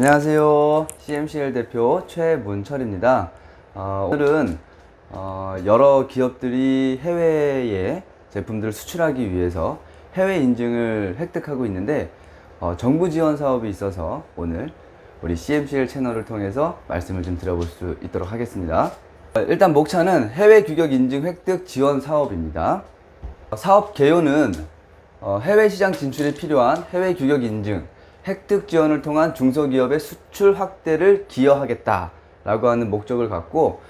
안녕하세요. CMCL 대표 최문철입니다. 오늘은 여러 기업들이 해외에 제품들을 수출하기 위해서 해외 인증을 획득하고 있는데 정부 지원 사업이 있어서 오늘 우리 CMCL 채널을 통해서 말씀을 좀 드려볼 수 있도록 하겠습니다. 일단 목차는 해외 규격 인증 획득 지원 사업입니다. 사업 개요는 해외 시장 진출에 필요한 해외 규격 인증 획득 지원을 통한 중소기업의 수출 확대를 기여하겠다라고 하는 목적을 갖고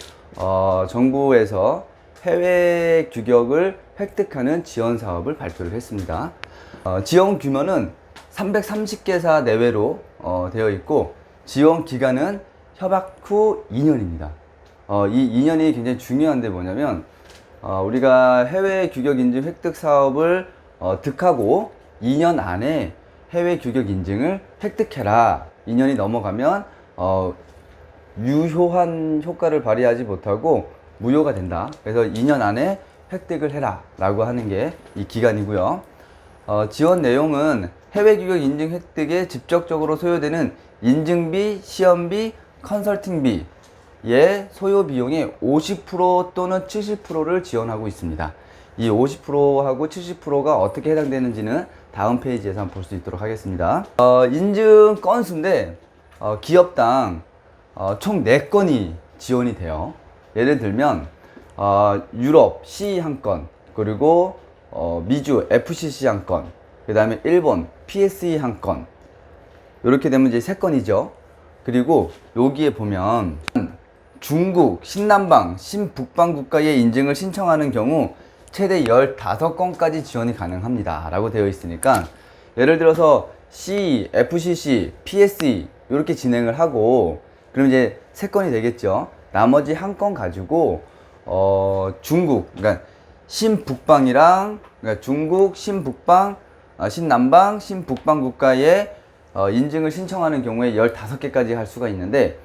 정부에서 해외 규격을 획득하는 지원 사업을 발표를 했습니다. 지원 규모는 330개사 내외로 되어 있고 지원 기간은 협약 후 2년입니다. 이 2년이 굉장히 중요한데 뭐냐면 우리가 해외 규격 인증 획득 사업을 득하고 2년 안에 해외 규격 인증을 획득해라. 2년이 넘어가면 유효한 효과를 발휘하지 못하고 무효가 된다. 그래서 2년 안에 획득을 해라 라고 하는 게 이 기간이고요. 지원 내용은 해외 규격 인증 획득에 직접적으로 소요되는 인증비, 시험비, 컨설팅비의 소요 비용의 50% 또는 70%를 지원하고 있습니다. 이 50%하고 70%가 어떻게 해당되는지는 다음 페이지에서 한번 볼 수 있도록 하겠습니다. 인증 건수인데 기업당 총 4건이 지원이 돼요. 예를 들면 유럽 CE 한 건, 그리고 미주 FCC 한 건, 그 다음에 일본 PSE 한 건, 이렇게 되면 이제 3건이죠. 그리고 여기에 보면 중국, 신남방, 신북방 국가의 인증을 신청하는 경우 최대 15건까지 지원이 가능합니다 라고 되어 있으니까, 예를 들어서 CE, FCC, PSE 이렇게 진행을 하고 그럼 이제 3건이 되겠죠. 나머지 1건 가지고 중국, 그러니까 신북방이랑, 그러니까 중국, 신북방, 신남방, 신북방 국가의 인증을 신청하는 경우에 15개까지 할 수가 있는데,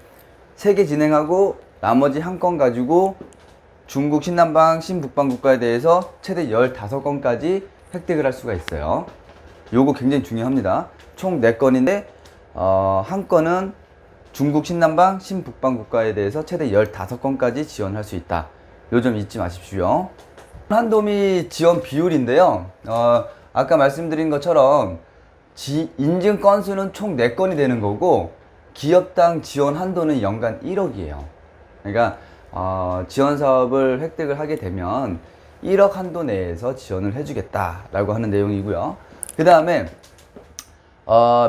3개 진행하고 나머지 1건 가지고 중국, 신남방, 신북방 국가에 대해서 최대 15건까지 획득을 할 수가 있어요. 요거 굉장히 중요합니다. 총 4건인데 1건은 중국, 신남방, 신북방 국가에 대해서 최대 15건까지 지원할 수 있다. 요 점 잊지 마십시오. 한도미 지원 비율인데요. 아까 말씀드린 것처럼 인증 건수는 총 4건이 되는 거고 기업당 지원 한도는 연간 1억이에요. 그러니까 지원 사업을 획득을 하게 되면 1억 한도 내에서 지원을 해주겠다라고 하는 내용이고요. 그 다음에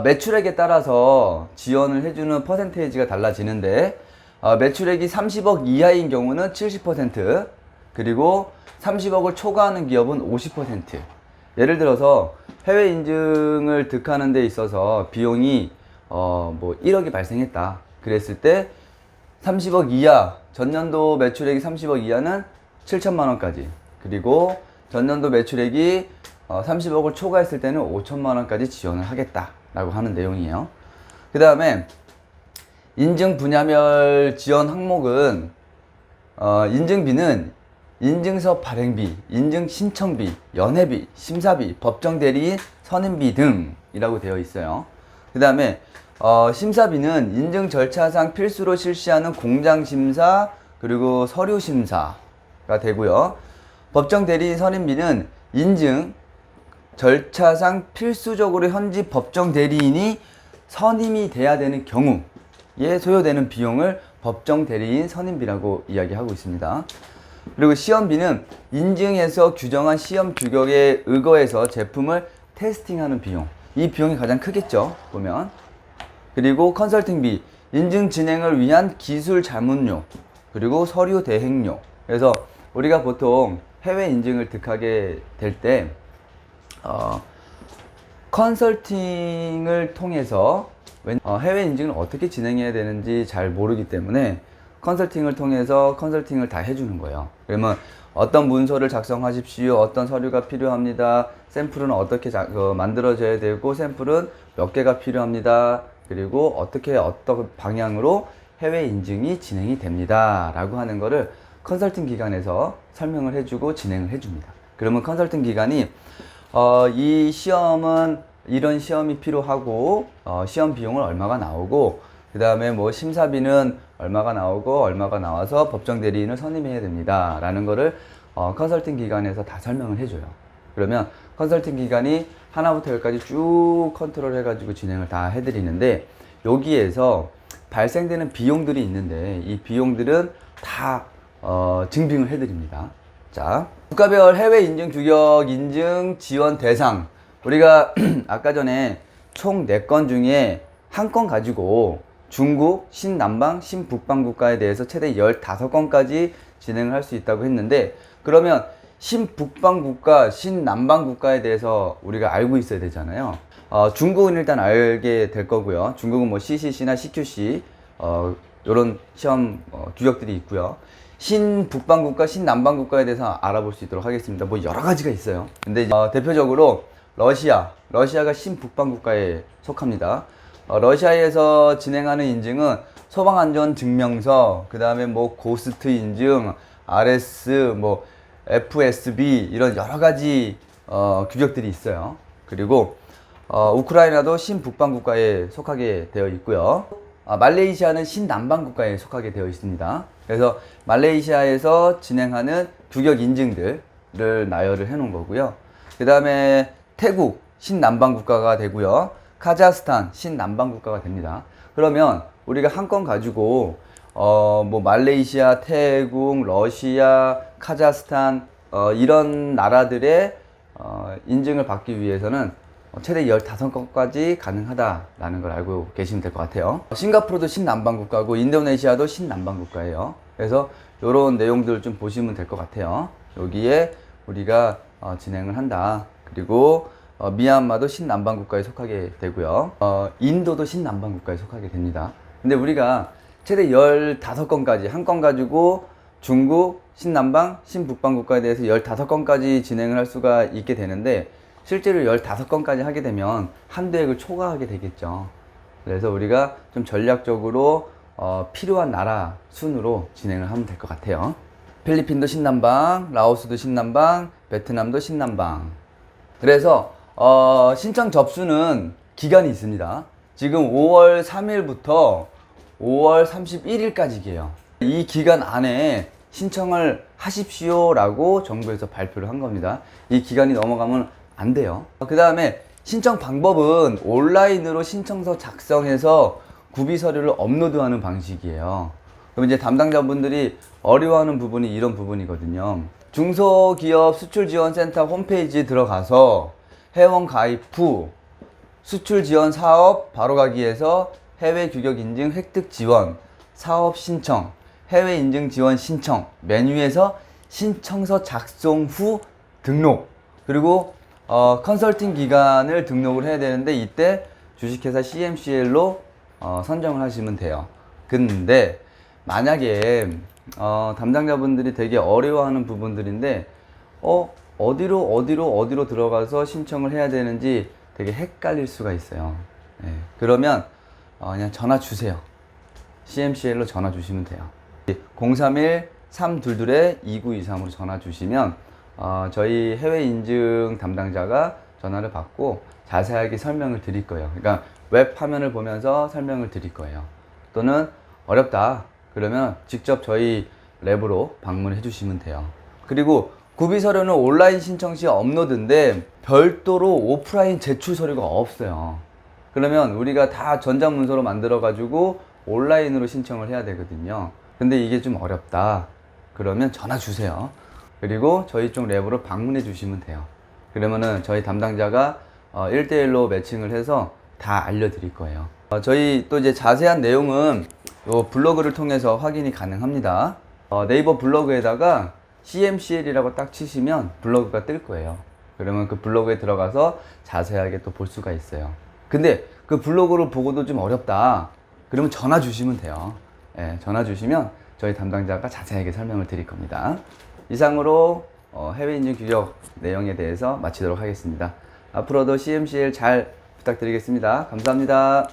매출액에 따라서 지원을 해주는 퍼센테이지가 달라지는데, 매출액이 30억 이하인 경우는 70%, 그리고 30억을 초과하는 기업은 50%. 예를 들어서 해외 인증을 득하는 데 있어서 비용이 뭐 1억이 발생했다 그랬을 때 30억 이하, 전년도 매출액이 30억 이하는 7천만 원까지, 그리고 전년도 매출액이 30억을 초과했을 때는 5천만 원까지 지원을 하겠다라고 하는 내용이에요. 그 다음에 인증 분야별 지원 항목은 인증비는 인증서 발행비, 인증 신청비, 연회비, 심사비, 법정 대리인 선임비 등이라고 되어 있어요. 그 다음에 심사비는 인증 절차상 필수로 실시하는 공장 심사, 그리고 서류 심사가 되고요. 법정 대리인 선임비는 인증 절차상 필수적으로 현지 법정 대리인이 선임이 돼야 되는 경우에 소요되는 비용을 법정 대리인 선임비라고 이야기하고 있습니다. 그리고 시험비는 인증에서 규정한 시험 규격에 의거해서 제품을 테스팅하는 비용, 이 비용이 가장 크겠죠, 보면. 그리고 컨설팅비, 인증 진행을 위한 기술 자문료, 그리고 서류 대행료. 그래서 우리가 보통 해외 인증을 득하게 될 때 컨설팅을 통해서 해외 인증을 어떻게 진행해야 되는지 잘 모르기 때문에 컨설팅을 통해서 컨설팅을 다 해주는 거예요. 그러면 어떤 문서를 작성하십시오, 어떤 서류가 필요합니다, 샘플은 어떻게 만들어져야 되고 샘플은 몇 개가 필요합니다, 그리고 어떤 방향으로 해외 인증이 진행이 됩니다 라고 하는 거를 컨설팅 기관에서 설명을 해주고 진행을 해줍니다. 그러면 컨설팅 기관이 이 시험은 이런 시험이 필요하고 시험 비용은 얼마가 나오고 그 다음에 뭐 심사비는 얼마가 나오고 얼마가 나와서 법정 대리인을 선임해야 됩니다 라는 거를 컨설팅 기관에서 다 설명을 해줘요. 그러면 컨설팅 기관이 하나부터 열까지 쭉 컨트롤 해가지고 진행을 다 해드리는데, 여기에서 발생되는 비용들이 있는데 이 비용들은 다 증빙을 해드립니다. 자, 국가별 해외 인증 규격 인증 지원 대상, 우리가 아까 전에 총 4건 중에 한 건 가지고 중국, 신남방, 신북방 국가에 대해서 최대 15건까지 진행을 할 수 있다고 했는데, 그러면 신북방 국가, 신남방 국가에 대해서 우리가 알고 있어야 되잖아요. 중국은 일단 알게 될 거고요. 중국은 뭐 CCC나 CQC 이런 시험 규격들이 있고요. 신북방 국가, 신남방 국가에 대해서 알아볼 수 있도록 하겠습니다. 뭐 여러 가지가 있어요. 근데 대표적으로 러시아가 신북방 국가에 속합니다. 러시아에서 진행하는 인증은 소방안전 증명서, 그 다음에 뭐 고스트 인증, RS, 뭐 FSB 이런 여러 가지 규격들이 있어요. 그리고 우크라이나도 신북방 국가에 속하게 되어 있고요. 말레이시아는 신남방 국가에 속하게 되어 있습니다. 그래서 말레이시아에서 진행하는 규격 인증들을 나열을 해 놓은 거고요. 그 다음에 태국 신남방 국가가 되고요. 카자흐스탄 신남방 국가가 됩니다. 그러면 우리가 한 건 가지고 뭐 말레이시아, 태국, 러시아, 카자흐스탄 이런 나라들의 인증을 받기 위해서는 최대 15건까지 가능하다라는 걸 알고 계시면 될 것 같아요. 싱가포르도 신남방 국가고 인도네시아도 신남방 국가예요. 그래서 이런 내용들을 좀 보시면 될 것 같아요. 여기에 우리가 진행을 한다. 그리고 미얀마도 신남방 국가에 속하게 되고요. 인도도 신남방 국가에 속하게 됩니다. 근데 우리가 최대 15건까지, 한 건 가지고 중국, 신남방, 신북방 국가에 대해서 15건까지 진행을 할 수가 있게 되는데, 실제로 15건까지 하게 되면 한도액을 초과하게 되겠죠. 그래서 우리가 좀 전략적으로 필요한 나라 순으로 진행을 하면 될 것 같아요. 필리핀도 신남방, 라오스도 신남방, 베트남도 신남방. 그래서 신청 접수는 기간이 있습니다. 지금 5월 3일부터 5월 31일까지예요. 이 기간 안에 신청을 하십시오 라고 정부에서 발표를 한 겁니다. 이 기간이 넘어가면 안 돼요. 그 다음에 신청 방법은 온라인으로 신청서 작성해서 구비 서류를 업로드하는 방식이에요. 그럼 이제 담당자분들이 어려워하는 부분이 이런 부분이거든요. 중소기업 수출지원센터 홈페이지에 들어가서 회원 가입 후 수출 지원 사업 바로가기에서 해외 규격 인증 획득 지원 사업 신청 해외 인증 지원 신청 메뉴에서 신청서 작성 후 등록, 그리고 컨설팅 기관을 등록을 해야 되는데 이때 주식회사 CMCL로 선정을 하시면 돼요. 근데 만약에 담당자분들이 되게 어려워하는 부분들인데 어디로 들어가서 신청을 해야 되는지 되게 헷갈릴 수가 있어요. 네, 그러면 그냥 전화 주세요. CMCL로 전화 주시면 돼요. 031-322-2923으로 전화 주시면 저희 해외 인증 담당자가 전화를 받고 자세하게 설명을 드릴 거예요. 그러니까 웹 화면을 보면서 설명을 드릴 거예요. 또는 어렵다 그러면 직접 저희 랩으로 방문해 주시면 돼요. 그리고 구비 서류는 온라인 신청 시 업로드인데 별도로 오프라인 제출 서류가 없어요. 그러면 우리가 다 전자문서로 만들어 가지고 온라인으로 신청을 해야 되거든요. 근데 이게 좀 어렵다 그러면 전화 주세요. 그리고 저희 쪽 랩으로 방문해 주시면 돼요. 그러면은 저희 담당자가 1대1로 매칭을 해서 다 알려드릴 거예요. 저희 또 이제 자세한 내용은 요 블로그를 통해서 확인이 가능합니다. 네이버 블로그에다가 CMCL이라고 딱 치시면 블로그가 뜰 거예요. 그러면 그 블로그에 들어가서 자세하게 또 볼 수가 있어요. 근데 그 블로그를 보고도 좀 어렵다 그러면 전화 주시면 돼요. 예, 전화 주시면 저희 담당자가 자세하게 설명을 드릴 겁니다. 이상으로 해외 인증 규격 내용에 대해서 마치도록 하겠습니다. 앞으로도 CMCL 잘 부탁드리겠습니다. 감사합니다.